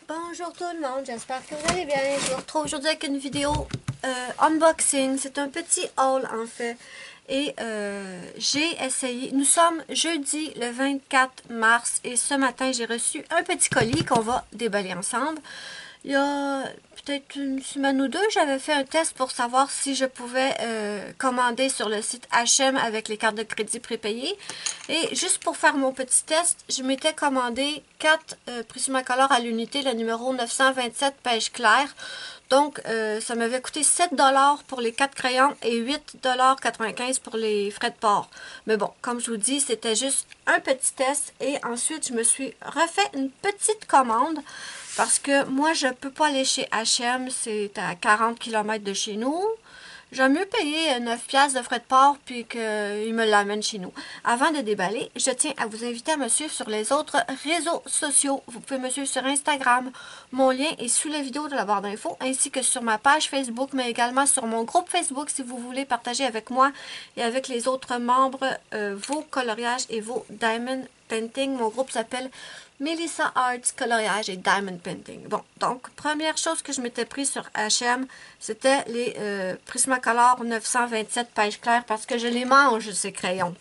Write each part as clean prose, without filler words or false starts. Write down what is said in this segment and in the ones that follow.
Bonjour tout le monde, j'espère que vous allez bien. Je vous retrouve aujourd'hui avec une vidéo unboxing. C'est un petit haul en fait. Et j'ai essayé, nous sommes jeudi le 24 mars et ce matin j'ai reçu un petit colis qu'on va déballer ensemble. Il y a peut-être une semaine ou deux, j'avais fait un test pour savoir si je pouvais commander sur le site H&M avec les cartes de crédit prépayées. Et juste pour faire mon petit test, je m'étais commandé 4 Prismacolor à l'unité, le numéro 927 pêche claire. Donc, ça m'avait coûté 7 $ pour les 4 crayons et 8,95 $ pour les frais de port. Mais bon, comme je vous dis, c'était juste un petit test. Et ensuite, je me suis refait une petite commande parce que moi, je ne peux pas aller chez H&M. C'est à 40 km de chez nous. J'aime mieux payer 9 piastres de frais de port puis qu'il me l'amène chez nous. Avant de déballer, je tiens à vous inviter à me suivre sur les autres réseaux sociaux. Vous pouvez me suivre sur Instagram. Mon lien est sous la vidéo de la barre d'infos, ainsi que sur ma page Facebook, mais également sur mon groupe Facebook si vous voulez partager avec moi et avec les autres membres vos coloriages et vos diamond painting. Mon groupe s'appelle Melissa Arts Coloriage et Diamond Painting. Bon, donc, première chose que je m'étais pris sur H&M, c'était les Prismacolor 927 pêche claire parce que je les mange, ces crayons.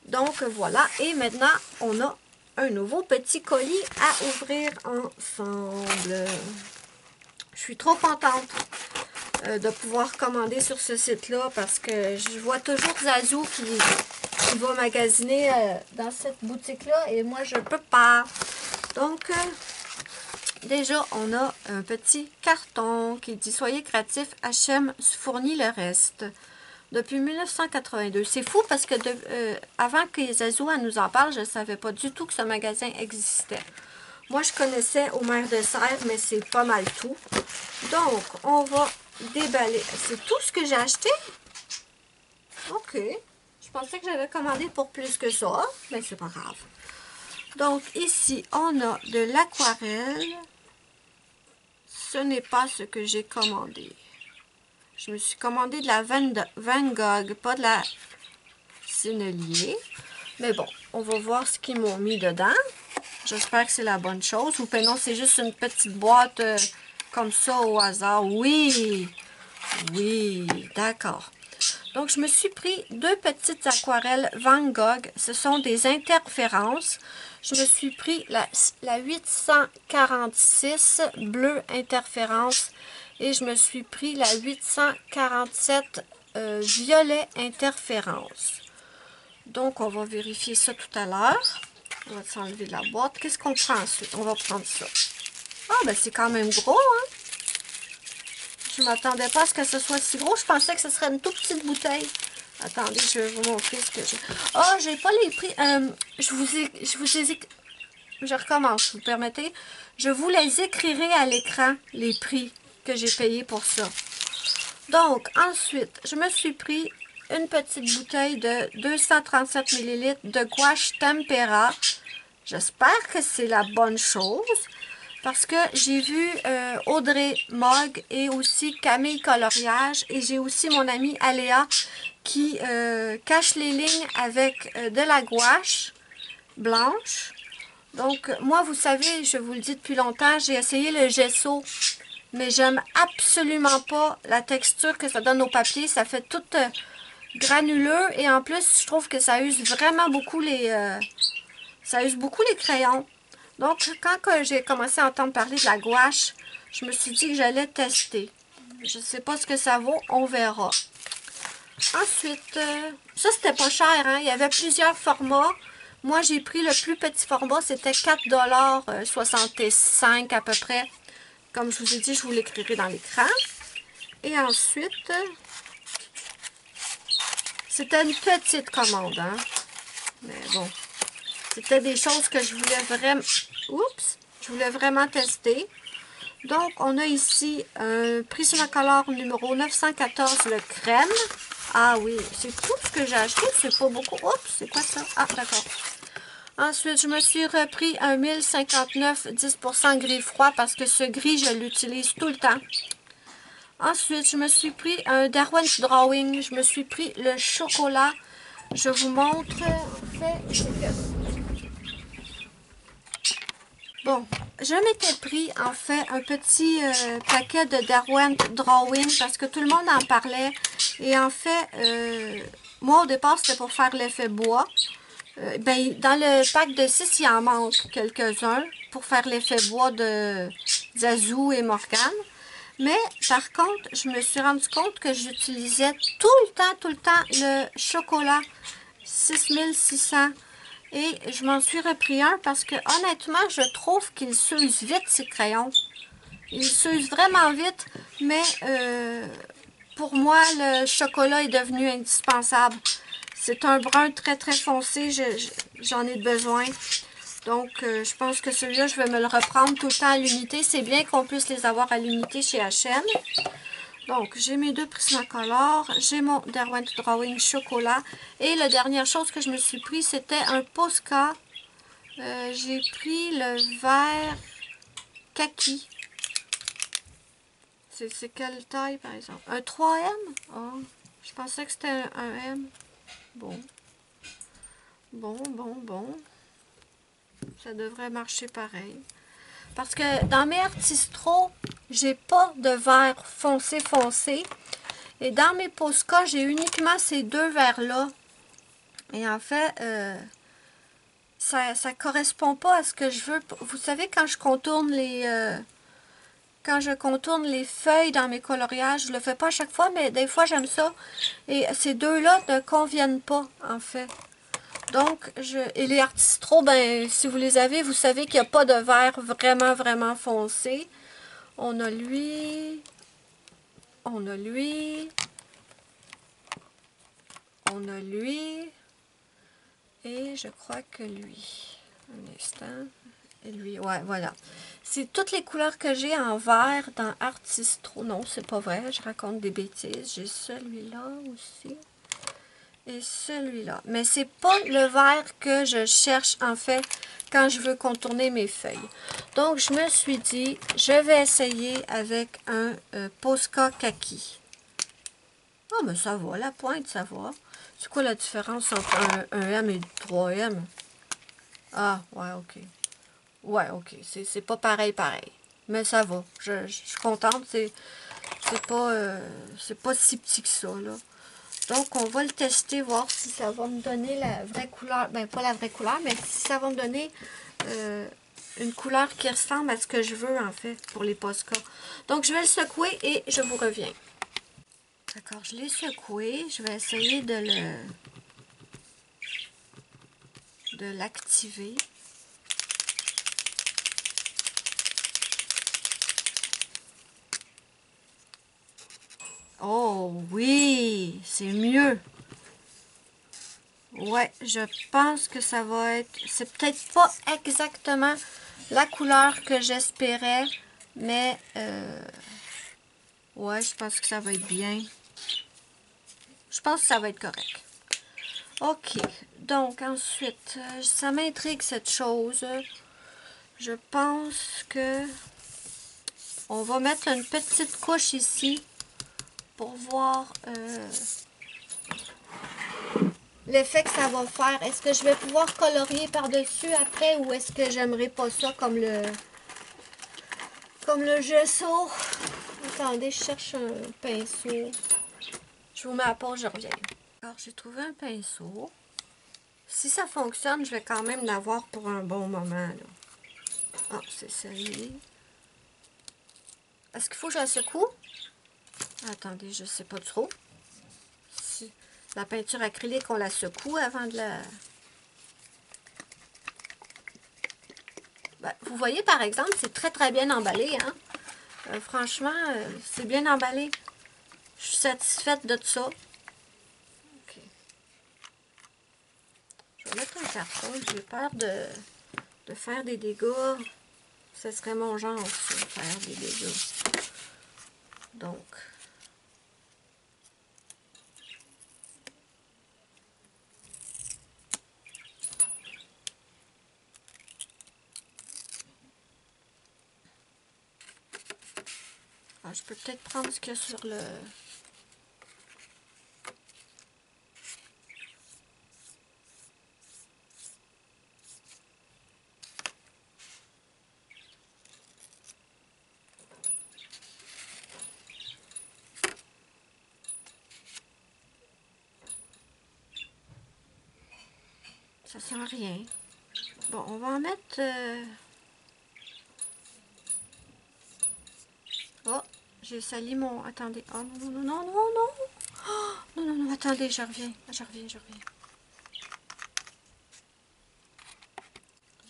Donc, voilà. Et maintenant, on a un nouveau petit colis à ouvrir ensemble. Je suis trop contente de pouvoir commander sur ce site-là parce que je vois toujours Zazou qui va magasiner dans cette boutique-là et moi, je ne peux pas. Donc, déjà, on a un petit carton qui dit « Soyez créatifs, H&M fournit le reste ». Depuis 1982. C'est fou parce que avant que Zazou nous en parle, je ne savais pas du tout que ce magasin existait. Moi, je connaissais Omer de Serre, mais c'est pas mal tout. Donc, on va déballer. C'est tout ce que j'ai acheté? OK. Je pensais que j'avais commandé pour plus que ça, mais c'est pas grave. Donc, ici, on a de l'aquarelle. Ce n'est pas ce que j'ai commandé. Je me suis commandé de la Van Gogh, pas de la Sennelier. Mais bon, on va voir ce qu'ils m'ont mis dedans. J'espère que c'est la bonne chose. Ou non, c'est juste une petite boîte comme ça au hasard. Oui, oui, d'accord. Donc, je me suis pris deux petites aquarelles Van Gogh. Ce sont des interférences. Je me suis pris la 846 bleu interférence. Et je me suis pris la 847 violet interférence. Donc, on va vérifier ça tout à l'heure. On va s'enlever de la boîte. Qu'est-ce qu'on prend ensuite? On va prendre ça. Ah, ben c'est quand même gros, hein? Je ne m'attendais pas à ce que ce soit si gros. Je pensais que ce serait une toute petite bouteille. Attendez, je vais vous montrer ce que j'ai. Ah, j'ai pas les prix. Je recommence, vous permettez. Je vous les écrirai à l'écran, les prix que j'ai payés pour ça. Donc, ensuite, je me suis pris une petite bouteille de 237 ml de gouache tempera. J'espère que c'est la bonne chose. Parce que j'ai vu Audrey Mogg et aussi Camille Coloriage. Et j'ai aussi mon amie Aléa qui cache les lignes avec de la gouache blanche. Donc, moi, vous savez, je vous le dis depuis longtemps, j'ai essayé le gesso. Mais j'aime absolument pas la texture que ça donne au papier. Ça fait tout granuleux. Et en plus, je trouve que ça use vraiment beaucoup les crayons. Donc, quand j'ai commencé à entendre parler de la gouache, je me suis dit que j'allais tester. Je ne sais pas ce que ça vaut, on verra. Ensuite, ça c'était pas cher, hein? Il y avait plusieurs formats. Moi, j'ai pris le plus petit format, c'était 4,65 $ à peu près. Comme je vous ai dit, je vous l'écrirai dans l'écran. Et ensuite, c'était une petite commande, hein? Mais bon. C'était des choses que je voulais vraiment... Oups! Je voulais vraiment tester. Donc, on a ici un Prismacolor numéro 914, le crème. Ah oui, c'est tout ce que j'ai acheté. C'est pas beaucoup. Oups! C'est quoi ça? Ah, d'accord. Ensuite, je me suis repris un 1059 10% gris froid parce que ce gris, je l'utilise tout le temps. Ensuite, je me suis pris un Darwin's Drawing. Je me suis pris le chocolat. Je vous montre. En fait, Bon, je m'étais pris en fait un petit paquet de Derwent Drawing parce que tout le monde en parlait. Et en fait, moi au départ c'était pour faire l'effet bois. Ben, dans le pack de 6, il en manque quelques-uns pour faire l'effet bois de Zazu et Morgane. Mais par contre, je me suis rendu compte que j'utilisais tout le temps, le chocolat 6600. Et je m'en suis repris un parce que honnêtement, je trouve qu'il s'use vite ces crayons. Il s'use vraiment vite, mais pour moi, le chocolat est devenu indispensable. C'est un brun très très foncé, j'en ai besoin. Donc, je pense que celui-là, je vais me le reprendre tout le temps à l'unité. C'est bien qu'on puisse les avoir à l'unité chez H&M. Donc, j'ai mes deux Prismacolor, j'ai mon Derwent Drawing chocolat. Et la dernière chose que je me suis pris, c'était un Posca. J'ai pris le vert kaki. C'est quelle taille, par exemple? Un 3M? Oh, je pensais que c'était un M. Bon. Bon. Ça devrait marcher pareil. Parce que dans mes Artistro, j'ai pas de vert foncé. Et dans mes Posca, j'ai uniquement ces deux verts-là. Et en fait, ça correspond pas à ce que je veux. Vous savez, quand je contourne les feuilles dans mes coloriages, je le fais pas à chaque fois, mais des fois j'aime ça. Et ces deux-là ne conviennent pas, en fait. Donc, et les Artistro, ben, si vous les avez, vous savez qu'il n'y a pas de vert vraiment foncé. On a lui, on a lui, on a lui, et je crois que lui. Un instant. Et lui, ouais, voilà. C'est toutes les couleurs que j'ai en vert dans Artistro. Non, c'est pas vrai, je raconte des bêtises. J'ai celui-là aussi. Et celui-là. Mais c'est pas le vert que je cherche, en fait, quand je veux contourner mes feuilles. Donc, je me suis dit, je vais essayer avec un Posca Kaki. Ah, mais ça va, la pointe, ça va. C'est quoi la différence entre un M et 3M? Ah, ouais, ok. Ouais, ok. C'est pas pareil. Mais ça va. Je suis contente. C'est pas si petit que ça, là. Donc, on va le tester, voir si ça va me donner la vraie couleur. Ben, pas la vraie couleur, mais si ça va me donner une couleur qui ressemble à ce que je veux, en fait, pour les Posca. Donc, je vais le secouer et je vous reviens. D'accord, je l'ai secoué. Je vais essayer de l'activer. Oh oui, c'est mieux. Ouais, je pense que ça va être... C'est peut-être pas exactement la couleur que j'espérais, mais ouais, je pense que ça va être bien. Je pense que ça va être correct. Ok, donc ensuite, ça m'intrigue cette chose. Je pense que on va mettre une petite couche ici pour voir l'effet que ça va faire. Est-ce que je vais pouvoir colorier par-dessus après ou est-ce que j'aimerais pas ça comme le gesso? Attendez, je cherche un pinceau. Je vous mets à pause, je reviens. Alors, j'ai trouvé un pinceau. Si ça fonctionne, je vais quand même l'avoir pour un bon moment, là. Ah, c'est celui. Est-ce qu'il faut que je la secoue? Attendez, je sais pas trop. Si la peinture acrylique, on la secoue avant de la... Ben, vous voyez, par exemple, c'est très bien emballé, hein? Franchement, c'est bien emballé. Je suis satisfaite de ça. Ok. Je vais mettre un carton. J'ai peur de faire des dégâts. Ce serait mon genre, ça, faire des dégâts. Donc... Ah, je peux peut-être prendre ce qu'il y a sur le... ça sert à rien. Bon, on va en mettre... Oh, j'ai sali mon... Attendez. Oh non, non, non, non, non. Oh, non, non, non, attendez, je reviens. Je reviens.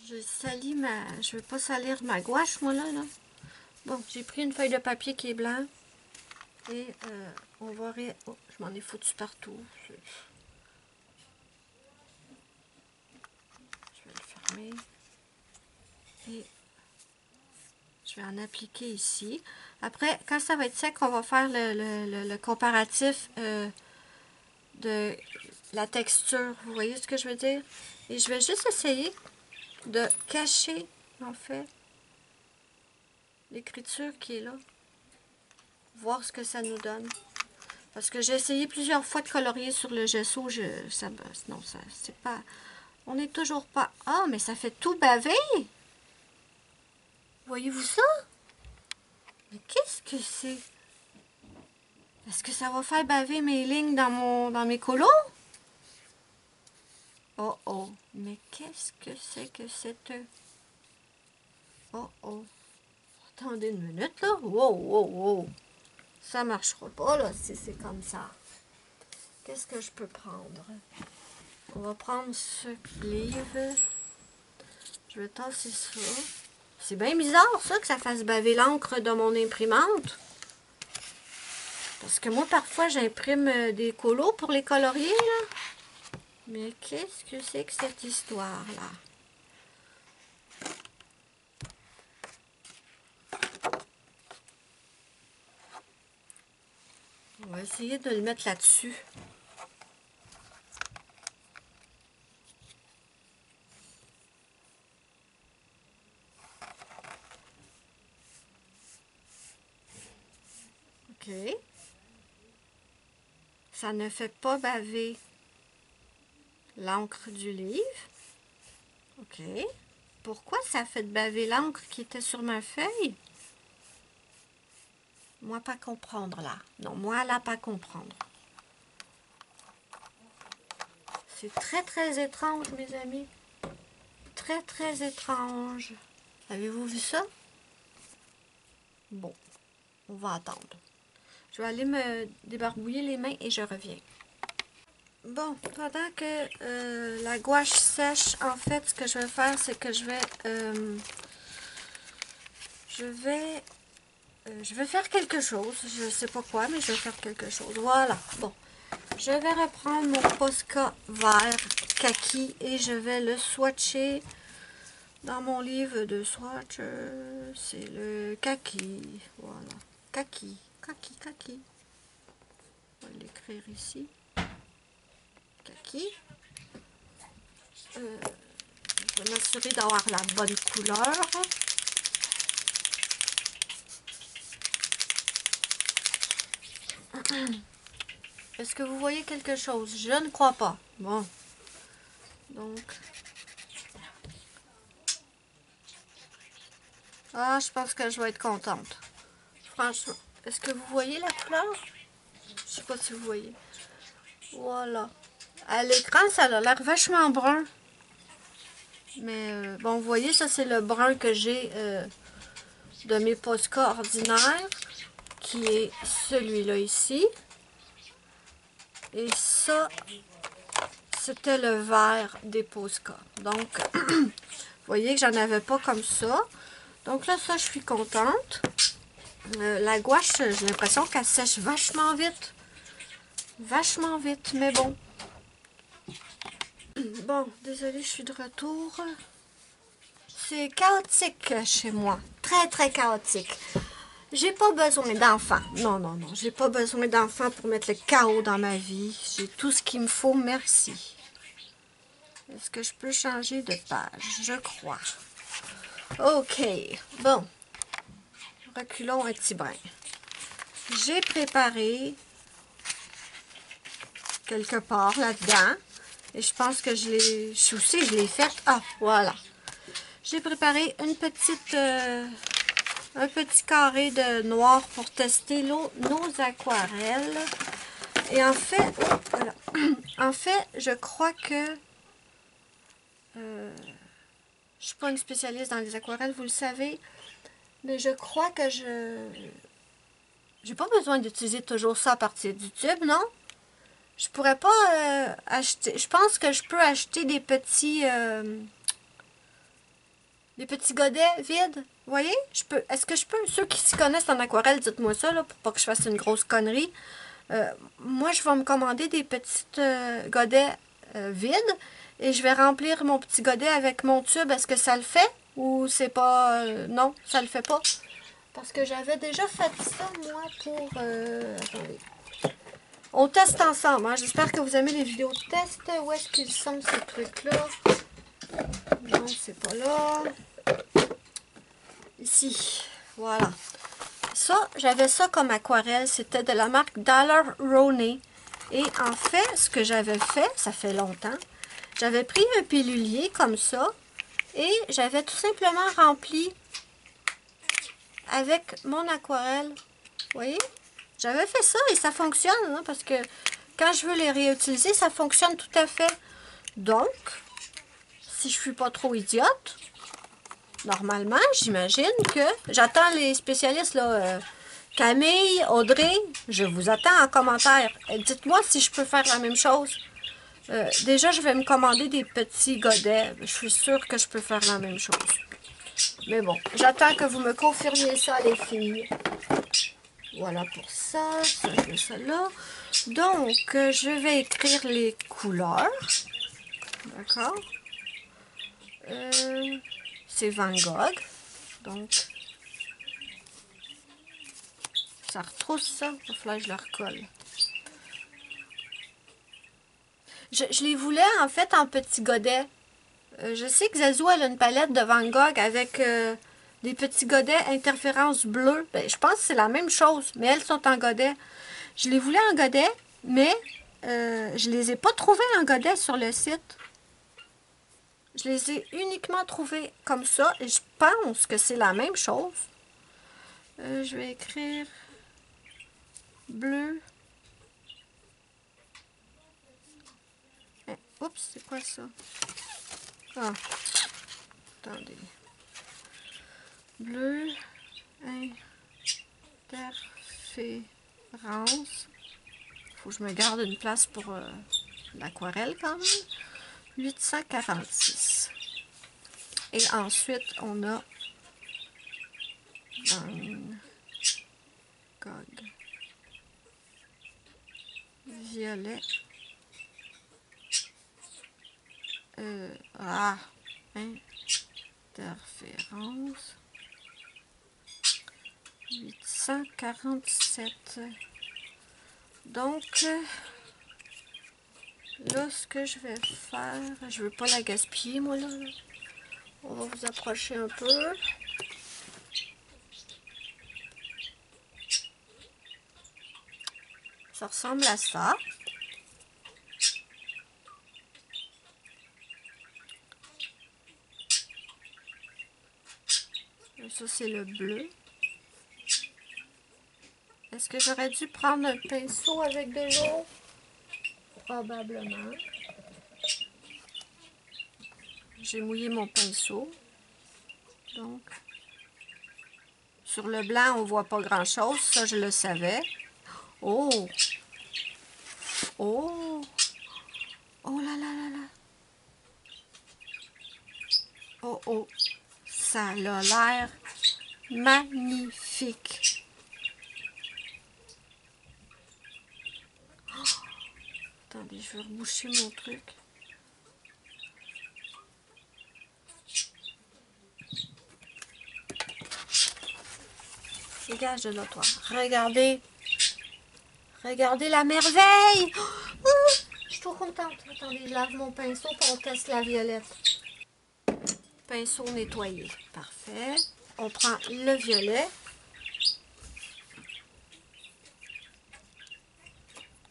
Je salis ma... Je veux pas salir ma gouache, moi, là. Bon, j'ai pris une feuille de papier qui est blanc. Et on va... Oh, je m'en ai foutu partout. Je vais le fermer. Et je vais en appliquer ici. Après, quand ça va être sec, on va faire le comparatif de la texture. Vous voyez ce que je veux dire? Et je vais juste essayer de cacher, en fait, l'écriture qui est là. Voir ce que ça nous donne. Parce que j'ai essayé plusieurs fois de colorier sur le gesso. Non, ça, c'est pas... On n'est toujours pas... Ah, mais ça fait tout baver! Voyez-vous ça? Mais qu'est-ce que c'est? Est-ce que ça va faire baver mes lignes dans mes colos? Oh oh, mais qu'est-ce que c'est que cette... Oh oh. Attendez une minute là. Wow, wow, wow. Ça marchera pas là si c'est comme ça. Qu'est-ce que je peux prendre? On va prendre ce livre. Je vais tasser ça. C'est bien bizarre ça que ça fasse baver l'encre de mon imprimante. Parce que moi parfois j'imprime des colos pour les colorier là. Mais qu'est-ce que c'est que cette histoire-là? On va essayer de le mettre là-dessus. OK. Ça ne fait pas baver l'encre du livre. OK. Pourquoi ça fait baver l'encre qui était sur ma feuille? Moi, pas comprendre, là. Non, moi, là, pas comprendre. C'est très, très étrange, mes amis. Très, très étrange. Avez-vous vu ça? Bon, on va attendre. Je vais aller me débarbouiller les mains et je reviens. Bon, pendant que la gouache sèche, en fait, ce que je vais faire, c'est que je vais faire quelque chose. Je ne sais pas quoi, mais je vais faire quelque chose. Voilà, bon. Je vais reprendre mon Posca vert kaki et je vais le swatcher dans mon livre de swatch. C'est le kaki. Voilà, kaki, kaki, kaki. On va l'écrire ici. Kaki. Je vais m'assurer d'avoir la bonne couleur. Est-ce que vous voyez quelque chose? Je ne crois pas. Bon. Donc. Ah, je pense que je vais être contente. Franchement. Est-ce que vous voyez la couleur? Je sais pas si vous voyez. Voilà. À l'écran, ça a l'air vachement brun. Mais bon, vous voyez, ça c'est le brun que j'ai de mes Posca ordinaires. Qui est celui-là ici. Et ça, c'était le vert des Posca. Donc, vous voyez que j'en avais pas comme ça. Donc là, ça, je suis contente. La gouache, j'ai l'impression qu'elle sèche vachement vite. Vachement vite, mais bon. Bon, désolée, je suis de retour. C'est chaotique chez moi. Très, très chaotique. J'ai pas besoin d'enfants. Non, non, non. J'ai pas besoin d'enfants pour mettre le chaos dans ma vie. J'ai tout ce qu'il me faut, merci. Est-ce que je peux changer de page? Je crois. OK. Bon. Reculons un petit brin. J'ai préparé quelque part là-dedans. Et je pense que je l'ai faite. Ah, voilà. J'ai préparé une petite... un petit carré de noir pour tester nos aquarelles. Et en fait, voilà. En fait, je crois que Je suis pas une spécialiste dans les aquarelles, vous le savez. Mais je crois que j'ai pas besoin d'utiliser toujours ça à partir du tube, non? Je pourrais pas acheter... Je pense que je peux acheter des petits godets vides. Vous voyez? Est-ce que je peux? Ceux qui s'y connaissent en aquarelle, dites-moi ça, là, pour pas que je fasse une grosse connerie. Moi, je vais me commander des petites godets vides et je vais remplir mon petit godet avec mon tube. Est-ce que ça le fait? Ou c'est pas... non, ça le fait pas. Parce que j'avais déjà fait ça, moi, pour... attendez. On teste ensemble, hein? J'espère que vous aimez les vidéos de test. Où est-ce qu'ils sont, ces trucs-là? Non, c'est pas là. Ici. Voilà. Ça, j'avais ça comme aquarelle. C'était de la marque Daler-Rowney. Et en fait, ce que j'avais fait, ça fait longtemps, j'avais pris un pilulier comme ça et j'avais tout simplement rempli avec mon aquarelle. Vous voyez? J'avais fait ça et ça fonctionne, hein, parce que quand je veux les réutiliser, ça fonctionne tout à fait. Donc, si je suis pas trop idiote, normalement, j'imagine que j'attends les spécialistes, là, Camille, Audrey, je vous attends en commentaire. Dites-moi si je peux faire la même chose. Déjà, je vais me commander des petits godets. Je suis sûre que je peux faire la même chose. Mais bon, j'attends que vous me confirmiez ça, les filles. Voilà pour ça, ça, je mets ça là. Donc, je vais écrire les couleurs. D'accord? C'est Van Gogh. Donc, ça retrousse ça. Il va falloir que je le recolle. Je les voulais en fait en petits godets. Je sais que Zazou elle a une palette de Van Gogh avec des petits godets interférence bleue. Ben, je pense que c'est la même chose, mais elles sont en godet. Je les voulais en godet, mais je les ai pas trouvées en godet sur le site. Je les ai uniquement trouvées comme ça et je pense que c'est la même chose. Je vais écrire bleu. Oups, c'est quoi ça? Ah, attendez. Bleu, interférence. Faut que je me garde une place pour l'aquarelle quand même. 846. Et ensuite, on a Van Gogh. Violet. Interférence. 847. Donc, là, ce que je vais faire, je veux pas la gaspiller, moi, là. On va vous approcher un peu. Ça ressemble à ça. Ça, c'est le bleu. Est-ce que j'aurais dû prendre un pinceau avec de l'eau? Probablement. J'ai mouillé mon pinceau. Donc, sur le blanc, on voit pas grand-chose. Ça, je le savais. Oh! Oh! Oh là là là là! Oh oh! Ça a l'air magnifique! Oh. Attendez, je vais reboucher mon truc. Dégage de là, toi. Regardez. Regardez la merveille. Oh, je suis trop contente. Attendez, je lave mon pinceau pour on teste la violette. Pinceau nettoyé. Parfait. On prend le violet.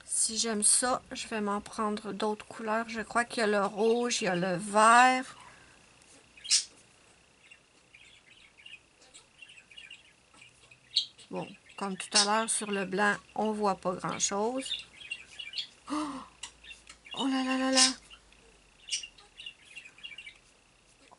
Si j'aime ça, je vais m'en prendre d'autres couleurs. Je crois qu'il y a le rouge, il y a le vert. Bon, comme tout à l'heure sur le blanc, on voit pas grand-chose. Oh! Oh là là là là!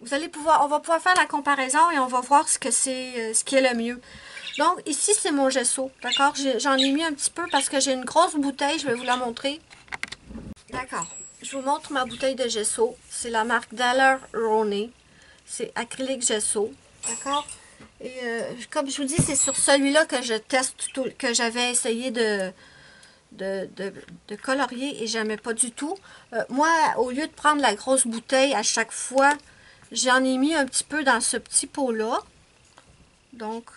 Vous allez pouvoir, on va pouvoir faire la comparaison et on va voir ce que c'est, ce qui est le mieux. Donc, ici, c'est mon gesso, d'accord? J'en ai mis un petit peu parce que j'ai une grosse bouteille, je vais vous la montrer. D'accord. Je vous montre ma bouteille de gesso. C'est la marque Daler-Rowney. C'est acrylique gesso, d'accord? Et comme je vous dis, c'est sur celui-là que je teste, que j'avais essayé de colorier et j'aimais pas du tout. Moi, au lieu de prendre la grosse bouteille à chaque fois, j'en ai mis un petit peu dans ce petit pot-là. Donc,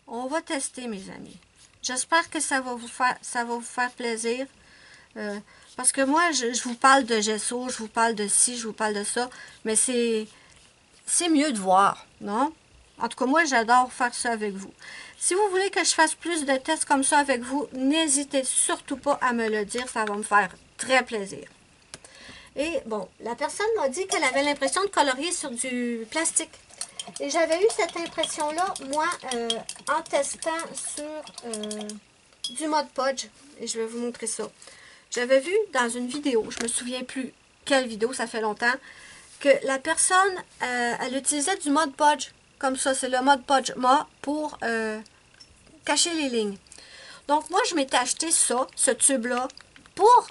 on va tester, mes amis. J'espère que ça va vous faire plaisir. Parce que moi, je vous parle de gesso, je vous parle de ci, je vous parle de ça, mais c'est mieux de voir, non? En tout cas, moi, j'adore faire ça avec vous. Si vous voulez que je fasse plus de tests comme ça avec vous, n'hésitez surtout pas à me le dire, ça va me faire très plaisir. Et bon, la personne m'a dit qu'elle avait l'impression de colorier sur du plastique. Et j'avais eu cette impression-là, moi, en testant sur du Mod Podge. Et je vais vous montrer ça. J'avais vu dans une vidéo, je me souviens plus quelle vidéo, ça fait longtemps, que la personne, elle utilisait du Mod Podge. Comme ça, c'est le Mod Podge Ma pour cacher les lignes. Donc, moi, je m'étais acheté ça, ce tube-là, pour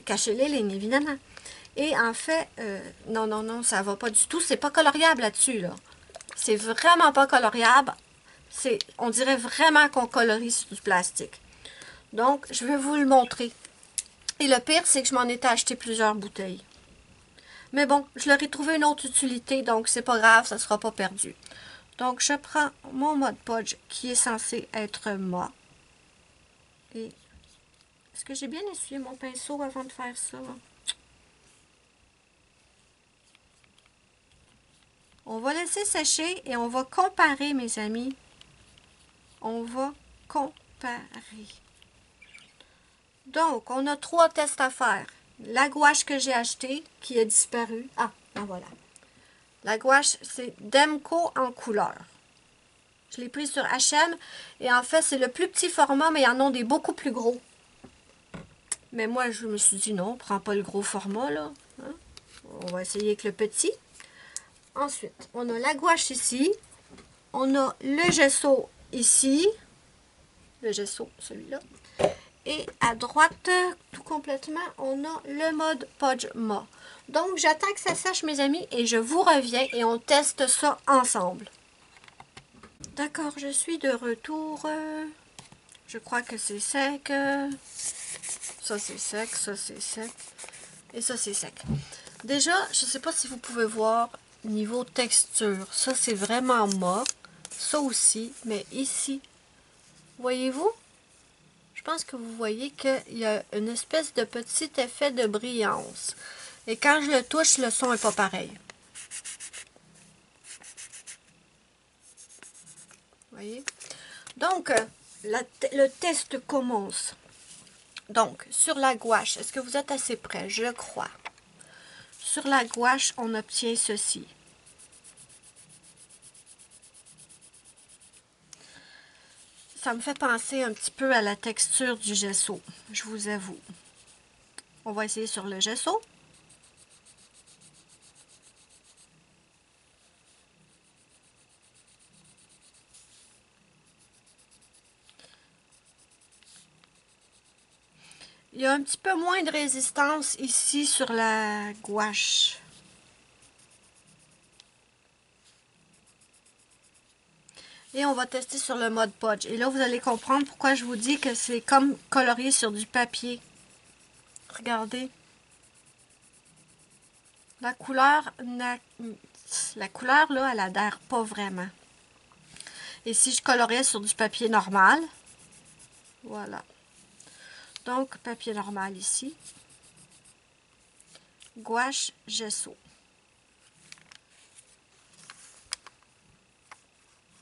cacher les lignes, évidemment. Et en fait, non, non, non, ça va pas du tout. C'est pas coloriable là-dessus, là. C'est vraiment pas coloriable. On dirait vraiment qu'on colorie sur du plastique. Donc, je vais vous le montrer. Et le pire, c'est que je m'en étais acheté plusieurs bouteilles. Mais bon, je leur ai trouvé une autre utilité, donc c'est pas grave, ça sera pas perdu. Donc, je prends mon Mod Podge qui est censé être mat. Et est-ce que j'ai bien essuyé mon pinceau avant de faire ça? On va laisser sécher et on va comparer, mes amis. On va comparer. Donc, on a 3 tests à faire. La gouache que j'ai achetée, qui a disparu. Ah, ben voilà. La gouache, c'est Demco en couleur. Je l'ai prise sur H&M et en fait, c'est le plus petit format, mais il y en a des beaucoup plus gros. Mais moi, je me suis dit non, prends pas le gros format, là. Hein? On va essayer avec le petit. Ensuite, on a la gouache ici. On a le gesso ici. Le gesso, celui-là. Et à droite, tout complètement, on a le Mod Podge Ma. Donc, j'attends que ça sèche, mes amis, et je vous reviens et on teste ça ensemble. D'accord, je suis de retour. Je crois que c'est sec. Ça, c'est sec, ça, c'est sec. Et ça, c'est sec. Déjà, je ne sais pas si vous pouvez voir niveau texture. Ça, c'est vraiment mat. Ça aussi, mais ici, voyez-vous? Je pense que vous voyez qu'il y a une espèce de petit effet de brillance. Et quand je le touche, le son n'est pas pareil. Voyez? Donc, le test commence. Donc, sur la gouache, est-ce que vous êtes assez prêts? Je crois. Sur la gouache, on obtient ceci. Ça me fait penser un petit peu à la texture du gesso, je vous avoue. On va essayer sur le gesso. Il y a un petit peu moins de résistance ici sur la gouache. Et on va tester sur le Mod Podge. Et là, vous allez comprendre pourquoi je vous dis que c'est comme colorier sur du papier. Regardez. La couleur, là, elle adhère pas vraiment. Et si je coloriais sur du papier normal, voilà. Donc, papier normal ici. Gouache, gesso.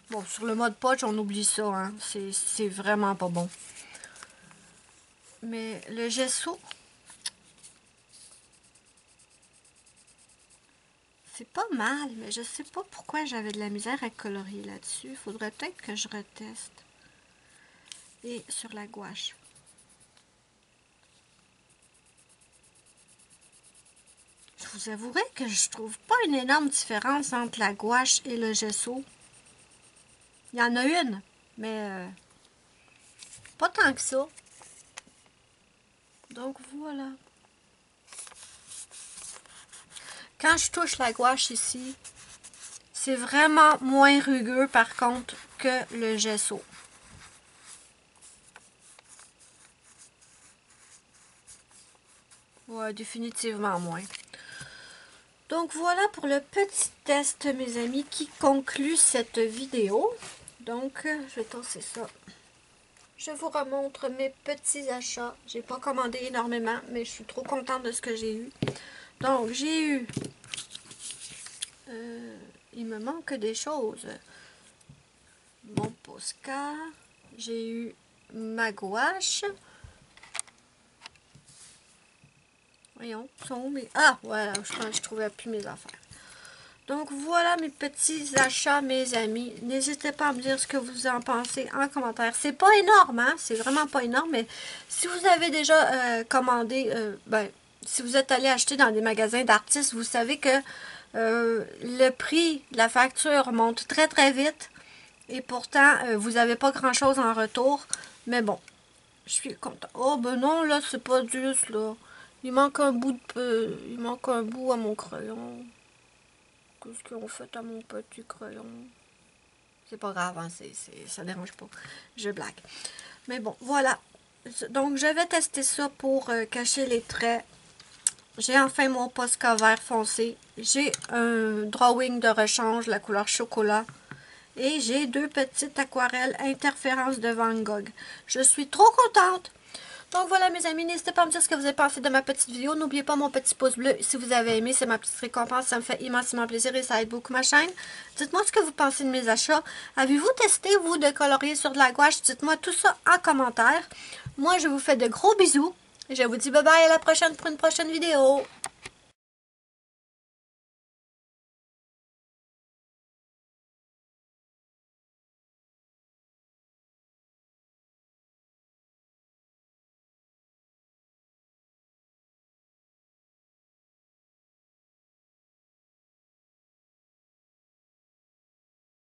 Bon, sur le Mod Podge, on oublie ça, hein. C'est vraiment pas bon. Mais le gesso, c'est pas mal, mais je sais pas pourquoi j'avais de la misère à colorier là-dessus. Il faudrait peut-être que je reteste. Et sur la gouache. vous avouerez que je trouve pas une énorme différence entre la gouache et le gesso. Il y en a une, mais pas tant que ça. Donc voilà. Quand je touche la gouache ici, c'est vraiment moins rugueux par contre que le gesso. Ouais, définitivement moins. Donc voilà pour le petit test, mes amis, qui conclut cette vidéo. Donc, je vais tasser ça. Je vous remontre mes petits achats. J'ai pas commandé énormément, mais je suis trop contente de ce que j'ai eu. Donc, j'ai eu... il me manque des choses. Mon Posca. J'ai eu ma gouache. Voyons, sont où mes... Ah, voilà, je pense que je trouvais plus mes affaires. Donc, voilà mes petits achats, mes amis. N'hésitez pas à me dire ce que vous en pensez en commentaire. C'est pas énorme, hein? C'est vraiment pas énorme, mais si vous avez déjà commandé, si vous êtes allé acheter dans des magasins d'artistes, vous savez que le prix de la facture monte très, très vite. Et pourtant, vous n'avez pas grand-chose en retour. Mais bon, je suis contente. Oh, ben non, là, c'est pas juste, là. Il manque un bout il manque un bout à mon crayon. Qu'est-ce qu'ils ont fait à mon petit crayon? C'est pas grave, hein, ça dérange pas. Je blague. Mais bon, voilà. Donc, je vais tester ça pour cacher les traits. J'ai enfin mon Posca vert foncé. J'ai un drawing de rechange, la couleur chocolat. Et j'ai deux petites aquarelles Interférence de Van Gogh. Je suis trop contente! Donc voilà mes amis, n'hésitez pas à me dire ce que vous avez pensé de ma petite vidéo. N'oubliez pas mon petit pouce bleu si vous avez aimé, c'est ma petite récompense. Ça me fait immensément plaisir et ça aide beaucoup ma chaîne. Dites-moi ce que vous pensez de mes achats. Avez-vous testé, vous, de colorier sur de la gouache? Dites-moi tout ça en commentaire. Moi, je vous fais de gros bisous. Et je vous dis bye bye à la prochaine pour une prochaine vidéo.